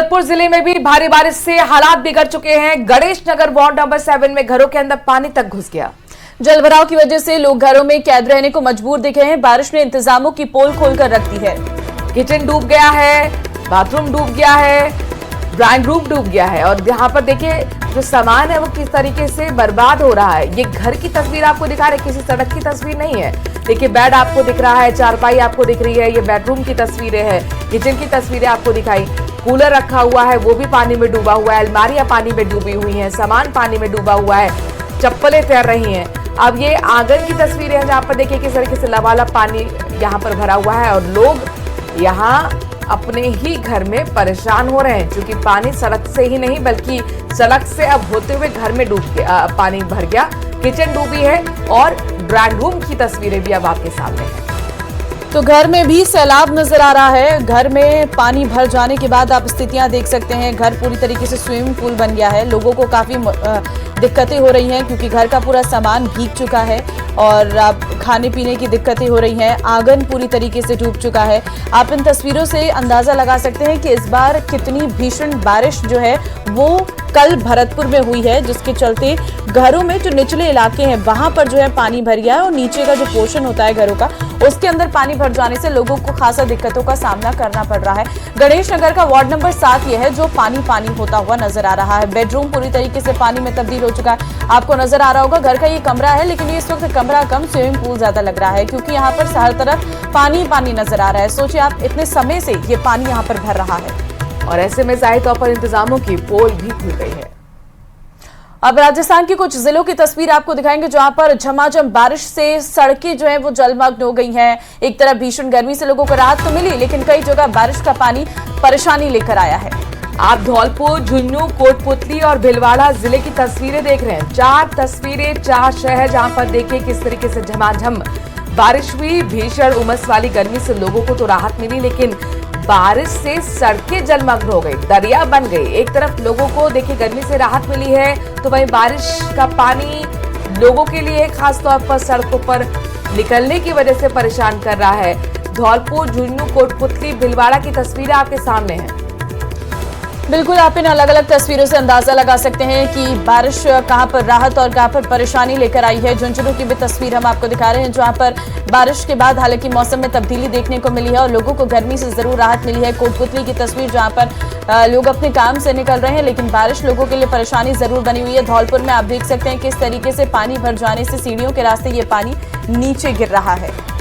जबलपुर जिले में भी भारी बारिश से हालात बिगड़ चुके हैं। गणेश नगर वार्ड नंबर 7 में घरों के अंदर पानी तक घुस गया। जलभराव की वजह से लोग घरों में कैद रहने को मजबूर दिखे हैं। बारिश ने इंतजामों की पोल खोलकर रख दी है। किचन डूब गया है, बाथरूम डूब गया है, ड्राइंग रूम डूब गया है और यहाँ पर देखिए जो सामान है वो किस तरीके से बर्बाद हो रहा है। ये घर की तस्वीर आपको दिखा रहे, किसी सड़क की तस्वीर नहीं है। देखिए बेड आपको दिख रहा है, चारपाई आपको दिख रही है, ये बेडरूम की तस्वीरें हैं, किचन की तस्वीरें आपको दिखाई। कूलर रखा हुआ है वो भी पानी में डूबा हुआ है, अलमारियां पानी में डूबी हुई हैं, सामान पानी में डूबा हुआ है, चप्पलें तैर रही हैं। अब ये आंगन की तस्वीरें हैं जहाँ पर देखिए किस तरीके से लबालब पानी यहाँ पर भरा हुआ है और लोग यहाँ अपने ही घर में परेशान हो रहे हैं, क्योंकि पानी सड़क से ही नहीं बल्कि सड़क से अब होते हुए घर में डूब गया, पानी भर गया, किचन डूबी है और ड्राइंग रूम की तस्वीरें भी अब आपके सामने हैं। तो घर में भी सैलाब नजर आ रहा है। घर में पानी भर जाने के बाद आप स्थितियां देख सकते हैं। घर पूरी तरीके से स्विमिंग पूल बन गया है। लोगों को काफी दिक्कतें हो रही हैं क्योंकि घर का पूरा सामान भीग चुका है और अब खाने पीने की दिक्कतें हो रही हैं। आंगन पूरी तरीके से डूब चुका है। आप इन तस्वीरों से अंदाजा लगा सकते हैं कि इस बार कितनी भीषण बारिश जो है वो कल भरतपुर में हुई है, जिसके चलते घरों में जो निचले इलाके हैं वहां पर जो है पानी भर गया है और नीचे का जो पोर्शन होता है घरों का उसके अंदर पानी भर जाने से लोगों को खासा दिक्कतों का सामना करना पड़ रहा है। गणेश नगर का वार्ड नंबर 7 यह है जो पानी पानी होता हुआ नजर आ रहा है। बेडरूम पूरी तरीके से पानी में तब्दील हो चुका है। आपको नजर आ रहा होगा घर का ये कमरा है, लेकिन ये इस वक्त कमरा कम स्विमिंग पूल ज्यादा लग रहा है क्योंकि यहाँ पर हर तरफ पानी पानी नजर आ रहा है। सोचिए आप इतने समय से ये पानी यहाँ पर भर रहा है और ऐसे में जाहिर तौर पर इंतजामों की पोल भी खुल गई है। अब राजस्थान के कुछ जिलों की तस्वीर आपको दिखाएंगे जहां पर झमाझम बारिश से सड़कें जो है वो जलमग्न हो गई हैं। एक तरफ भीषण गर्मी से लोगों को राहत तो मिली, लेकिन कई जगह बारिश का पानी परेशानी लेकर आया है। आप धौलपुर, झुंझुनू, कोटपुतली और भीलवाड़ा जिले की तस्वीरें देख रहे हैं। 4 तस्वीरें, 4 शहर जहां पर देखिए किस तरीके से झमाझम बारिश हुई। भीषण उमस वाली गर्मी से लोगों को तो राहत मिली, लेकिन बारिश से सड़कें जलमग्न हो गई, दरिया बन गई। एक तरफ लोगों को देखिए गर्मी से राहत मिली है तो वहीं बारिश का पानी लोगों के लिए खास तौर पर सड़कों पर निकलने की वजह से परेशान कर रहा है। धौलपुर, झुंझुनू, कोटपुतली, भीलवाड़ा की तस्वीरें आपके सामने हैं। बिल्कुल, आप इन अलग अलग तस्वीरों से अंदाजा लगा सकते हैं कि बारिश कहां पर राहत और कहां पर परेशानी लेकर आई है। झुंझुनू की भी तस्वीर हम आपको दिखा रहे हैं जहां पर बारिश के बाद हालांकि मौसम में तब्दीली देखने को मिली है और लोगों को गर्मी से जरूर राहत मिली है। कोटपुतली की तस्वीर जहां पर लोग अपने काम से निकल रहे हैं, लेकिन बारिश लोगों के लिए परेशानी जरूर बनी हुई है। धौलपुर में आप देख सकते हैं किस तरीके से पानी भर जाने से सीढ़ियों के रास्ते ये पानी नीचे गिर रहा है।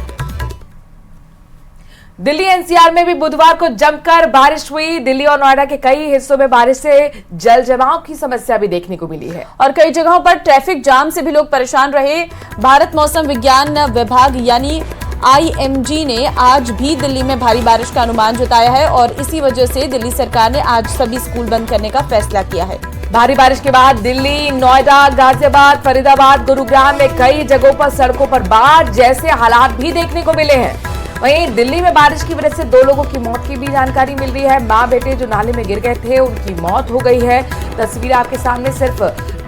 दिल्ली एनसीआर में भी बुधवार को जमकर बारिश हुई। दिल्ली और नोएडा के कई हिस्सों में बारिश से जल जमाव की समस्या भी देखने को मिली है और कई जगहों पर ट्रैफिक जाम से भी लोग परेशान रहे। भारत मौसम विज्ञान विभाग यानी IMG ने आज भी दिल्ली में भारी बारिश का अनुमान जताया है और इसी वजह से दिल्ली सरकार ने आज सभी स्कूल बंद करने का फैसला किया है। भारी बारिश के बाद दिल्ली, नोएडा, गाजियाबाद, फरीदाबाद, गुरुग्राम में कई जगहों पर सड़कों पर बाढ़ जैसे हालात भी देखने को मिले हैं। वहीं दिल्ली में बारिश की वजह से 2 लोगों की मौत की भी जानकारी मिल रही है। मां बेटे जो नाले में गिर गए थे उनकी मौत हो गई है। तस्वीर आपके सामने, सिर्फ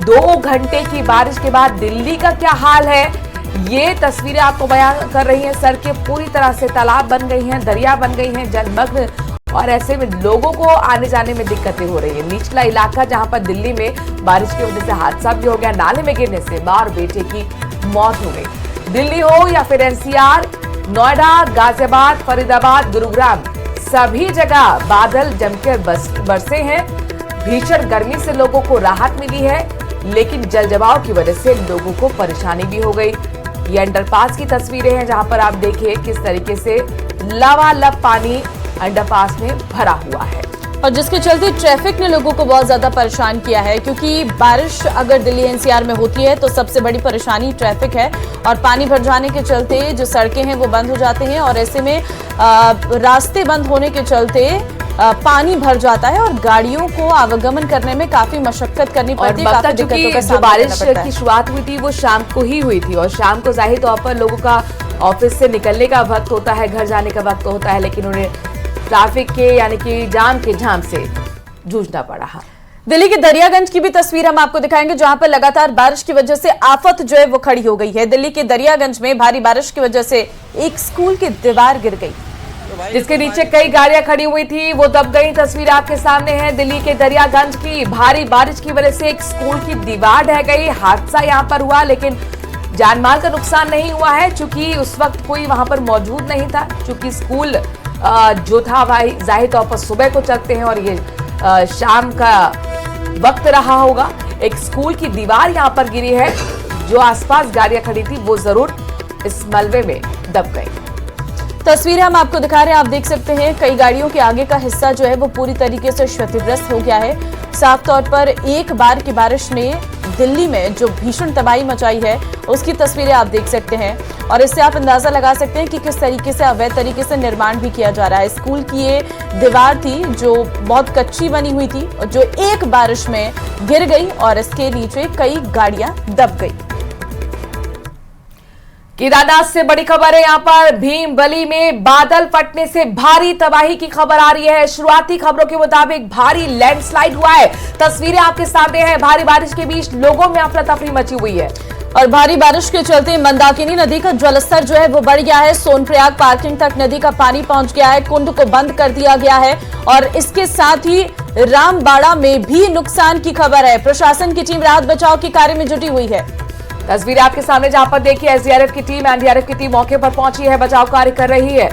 2 घंटे की बारिश के बाद दिल्ली का क्या हाल है ये तस्वीरें आपको बयान कर रही हैं। सड़कें पूरी तरह से तालाब बन गई हैं, दरिया बन गई हैं, जलमग्न, और ऐसे में लोगों को आने जाने में दिक्कतें हो रही है। निचला इलाका जहां पर दिल्ली में बारिश की वजह से हादसा भी हो गया, नाले में गिरने से मां और बेटे की मौत हो गई। दिल्ली हो या फिर NCR, नोएडा, गाजियाबाद, फरीदाबाद, गुरुग्राम, सभी जगह बादल जमकर बरसे हैं। भीषण गर्मी से लोगों को राहत मिली है, लेकिन जल जमाव की वजह से लोगों को परेशानी भी हो गई। ये अंडरपास की तस्वीरें हैं जहां पर आप देखिए किस तरीके से लबालब पानी अंडरपास में भरा हुआ है और जिसके चलते ट्रैफिक ने लोगों को बहुत ज्यादा परेशान किया है क्योंकि बारिश अगर दिल्ली NCR में होती है तो सबसे बड़ी परेशानी ट्रैफिक है और पानी भर जाने के चलते जो सड़कें हैं वो बंद हो जाते हैं और ऐसे में रास्ते बंद होने के चलते पानी भर जाता है और गाड़ियों को आवागमन करने में काफी मशक्कत करनी पड़ती है। काफी दिक्कतों का जो बारिश की शुरुआत हुई थी वो शाम को ही हुई थी और शाम को जाहिर तौर पर लोगों का ऑफिस से निकलने का वक्त होता है, घर जाने का वक्त होता है, लेकिन उन्हें ट्रैफिक के यानी कि जाम के झाम से जूझना पड़ा। दिल्ली के दरियागंज की भी तस्वीर हम आपको दिखाएंगे जहां पर लगातार बारिश की वजह से आफत जो है वो खड़ी हो गई है। दिल्ली के दरियागंज में भारी बारिश की वजह से एक स्कूल की दीवार गिर गई। जिसके नीचे कई गाड़ियां खड़ी हुई थी वो दब गई। तस्वीर आपके सामने है दिल्ली के दरियागंज की। भारी बारिश की वजह से एक स्कूल की दीवार ढह गई। हादसा यहां पर हुआ, लेकिन जानमाल का नुकसान नहीं हुआ है, चूंकि उस वक्त कोई वहां पर मौजूद नहीं था। चूंकि स्कूल जो था भाई जाहिर तौर पर सुबह को चलते हैं और ये शाम का वक्त रहा होगा। एक स्कूल की दीवार यहां पर गिरी है। जो आसपास गाड़ियां खड़ी थी वो जरूर इस मलबे में दब गई। तस्वीरें हम आपको दिखा रहे हैं, आप देख सकते हैं कई गाड़ियों के आगे का हिस्सा जो है वो पूरी तरीके से क्षतिग्रस्त हो गया है। साफ तौर पर एक बार की बारिश ने दिल्ली में जो भीषण तबाही मचाई है उसकी तस्वीरें आप देख सकते हैं और इससे आप अंदाजा लगा सकते हैं कि किस तरीके से अवैध तरीके से निर्माण भी किया जा रहा है। स्कूल की ये दीवार थी जो बहुत कच्ची बनी हुई थी और जो एक बारिश में गिर गई और इसके नीचे कई गाड़ियां दब गई। केदारनाथ से बड़ी खबर है। यहां पर भीमबली में बादल फटने से भारी तबाही की खबर आ रही है। शुरुआती खबरों के मुताबिक भारी लैंडस्लाइड हुआ है। तस्वीरें आपके सामने हैं। भारी बारिश के बीच लोगों में अफरा तफरी मची हुई है और भारी बारिश के चलते मंदाकिनी नदी का जलस्तर जो है वो बढ़ गया है। सोनप्रयाग पार्किंग तक नदी का पानी पहुंच गया है। कुंड को बंद कर दिया गया है और इसके साथ ही रामबाड़ा में भी नुकसान की खबर है। प्रशासन की टीम राहत बचाव के कार्य में जुटी हुई है। तस्वीरें आपके सामने जहां पर देखिए एसडीआरएफ की टीम, एनडीआरएफ की टीम मौके पर पहुंची है, बचाव कार्य कर रही है।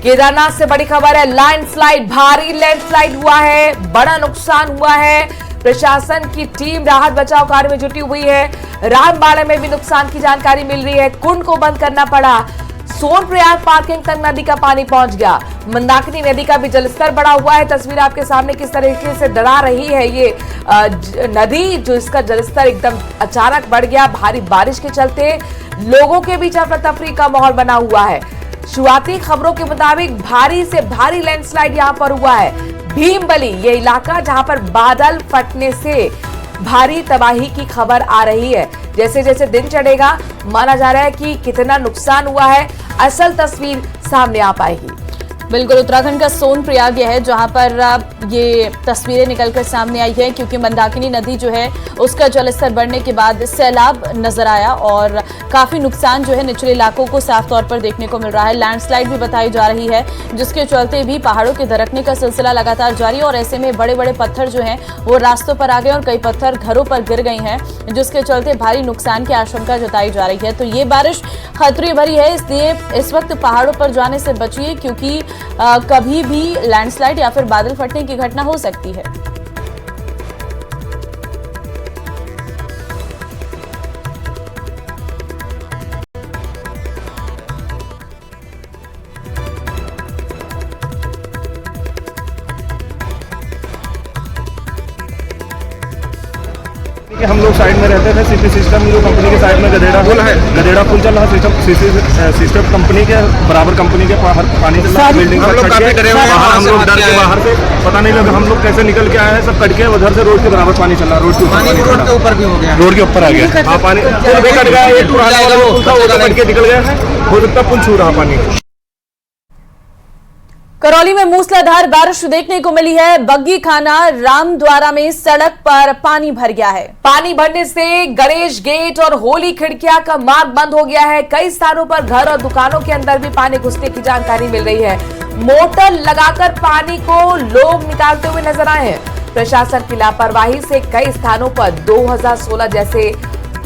केदारनाथ से बड़ी खबर है। लैंडस्लाइड, भारी लैंडस्लाइड हुआ है, बड़ा नुकसान हुआ है। प्रशासन की टीम राहत बचाव कार्य में जुटी हुई है। रामबाड़ा में भी नुकसान की जानकारी मिल रही है। कुंड को बंद करना पड़ा। सोनप्रयाग पार्किंग तक नदी का पानी पहुंच गया। मंदाकिनी नदी का भी जलस्तर बढ़ा हुआ है। तस्वीर आपके सामने किस तरीके से डरा रही है ये नदी, जो इसका जलस्तर एकदम अचानक बढ़ गया। भारी बारिश के चलते लोगों के बीच अफरा तफरी का माहौल बना हुआ है। शुरुआती खबरों के मुताबिक भारी से भारी लैंडस्लाइड यहां पर हुआ है। भीमबली ये इलाका जहां पर बादल फटने से भारी तबाही की खबर आ रही है। जैसे जैसे दिन चढ़ेगा माना जा रहा है कि कितना नुकसान हुआ है, असल तस्वीर सामने आ पाएगी। बिल्कुल, उत्तराखंड का सोनप्रयाग है जहां पर ये तस्वीरें निकलकर सामने आई है, क्योंकि मंदाकिनी नदी जो है उसका जलस्तर बढ़ने के बाद सैलाब नजर आया और काफी नुकसान जो है निचले इलाकों को साफ तौर पर देखने को मिल रहा है। लैंडस्लाइड भी बताई जा रही है, जिसके चलते भी पहाड़ों के दरकने का सिलसिला लगातार जारी है और ऐसे में बड़े बड़े पत्थर जो हैं वो रास्तों पर आ गए और कई पत्थर घरों पर गिर गई हैं, जिसके चलते भारी नुकसान की आशंका जताई जा रही है। तो ये बारिश खतरे भरी है, इसलिए इस वक्त पहाड़ों पर जाने से बचिए, क्योंकि कभी भी लैंडस्लाइड या फिर बादल फटने की घटना हो सकती है। कि हम लोग साइड में रहते थे। सीपी सिस्टम जो कंपनी के साइड में गधेड़ा पुल है, गधेड़ा पुल चल रहा सिस्टम सिस्टम कंपनी के बराबर कंपनी के बाहर पानी चल रहा है। बिल्डिंग हम लोग हम लोग डर के बाहर से पता नहीं लगा हम लोग कैसे निकल के आए हैं। सब कट के उधर से रोड के बराबर पानी चल रहा है। रोड के ऊपर भी हो गया, रोड के ऊपर आ गया। हाँ, पानी कट गया। एक पुराना वाला पुल था वो तो कट के निकल गया है। हो सकता पुल छू रहा पानी। करौली में मूसलाधार बारिश देखने को मिली है। बग्गी खाना रामद्वारा में सड़क पर पानी भर गया है। पानी भरने से गणेश गेट और होली खिड़कियां का मार्ग बंद हो गया है। कई स्थानों पर घर और दुकानों के अंदर भी पानी घुसने की जानकारी मिल रही है। मोटर लगाकर पानी को लोग निकालते हुए नजर आए हैं। प्रशासन की लापरवाही से कई स्थानों पर 2016 जैसे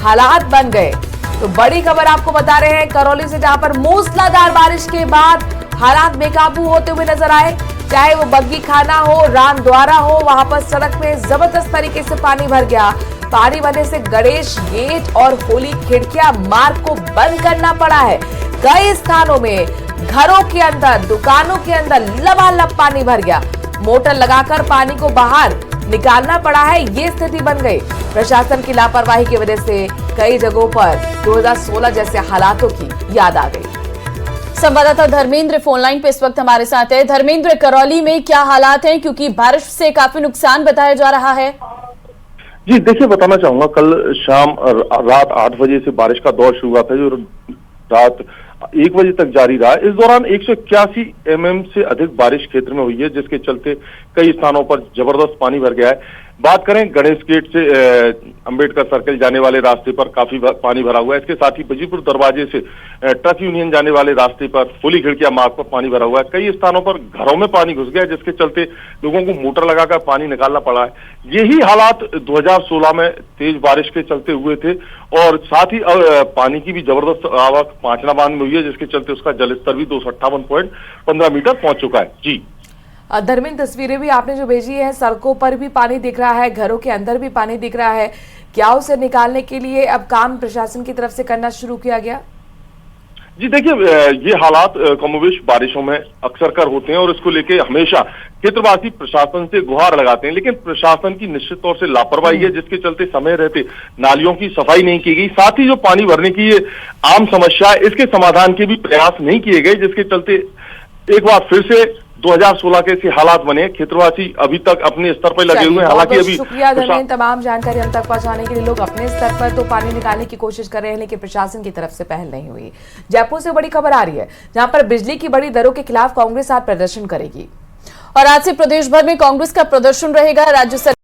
हालात बन गए। तो बड़ी खबर आपको बता रहे हैं करौली से, जहां पर मूसलाधार बारिश के बाद हालात बेकाबू होते हुए नजर आए। चाहे वो बग्गी खाना हो, रामद्वारा हो, वहां पर सड़क में जबरदस्त तरीके से पानी भर गया। पानी भरने से गणेश गेट और होली खिड़कियां मार्ग को बंद करना पड़ा है। कई स्थानों में घरों के अंदर, दुकानों के अंदर लबालब पानी भर गया। मोटर लगाकर पानी को बाहर निकालना पड़ा है, ये स्थिति बन गई। प्रशासन की लापरवाही की वजह से कई जगहों पर 2016 जैसे हालातों की याद आ गई। संवाददाता धर्मेंद्र फोनलाइन पे इस वक्त हमारे साथ है। धर्मेंद्र, करौली में क्या हालात हैं, क्योंकि बारिश से काफी नुकसान बताया जा रहा है? जी देखिए, बताना चाहूंगा कल शाम रात 8 बजे से बारिश का दौर शुरू हुआ था जो रात 1 बजे तक जारी रहा। इस दौरान 181 mm से अधिक बारिश क्षेत्र में हुई है, जिसके चलते कई स्थानों पर जबरदस्त पानी भर गया है। बात करें गणेश गेट से अंबेडकर सर्कल जाने वाले रास्ते पर काफी पानी भरा हुआ है। इसके साथ ही बजीपुर दरवाजे से ट्रक यूनियन जाने वाले रास्ते पर फुली खिड़कियां मार्ग पर पानी भरा हुआ है। कई स्थानों पर घरों में पानी घुस गया, जिसके चलते लोगों को मोटर लगाकर पानी निकालना पड़ा है। यही हालात 2016 में तेज बारिश के चलते हुए थे और साथ ही पानी की भी जबरदस्त आवक पांचना बांध में हुई है, जिसके चलते उसका जलस्तर भी 258.15 मीटर पहुंच चुका है। जी धर्मेंद्र, तस्वीरें भी आपने जो भेजी है, सड़कों पर भी पानी दिख रहा है, घरों के अंदर भी पानी दिख रहा है। क्या उसे निकालने के लिए अब काम प्रशासन की तरफ से करना शुरू किया गया? जी देखिए, ये हालात कमोबेश बारिशों में अक्सर कर होते हैं और इसको लेके हमेशा क्षेत्रवासी प्रशासन से गुहार लगाते हैं, लेकिन प्रशासन की निश्चित तौर से लापरवाही है, जिसके चलते समय रहते नालियों की सफाई नहीं की गई। साथ ही जो पानी भरने की ये आम समस्या है, इसके समाधान के भी प्रयास नहीं किए गए, जिसके चलते एक बार फिर से 2016 के ऐसे हालात बने। क्षेत्रवासी अभी तक अपने स्तर पर लगे हुए हैं। हालांकि अभी शुक्रिया धर्मेंद्र, तमाम जानकारी हम तक पहुंचाने के लिए। लोग अपने स्तर पर तो पानी निकालने की कोशिश कर रहे हैं, लेकिन प्रशासन की तरफ से पहल नहीं हुई। जयपुर से बड़ी खबर आ रही है, जहां पर बिजली की बड़ी दरों के खिलाफ कांग्रेस आज प्रदर्शन करेगी और आज से प्रदेश भर में कांग्रेस का प्रदर्शन रहेगा। राज्य सरकार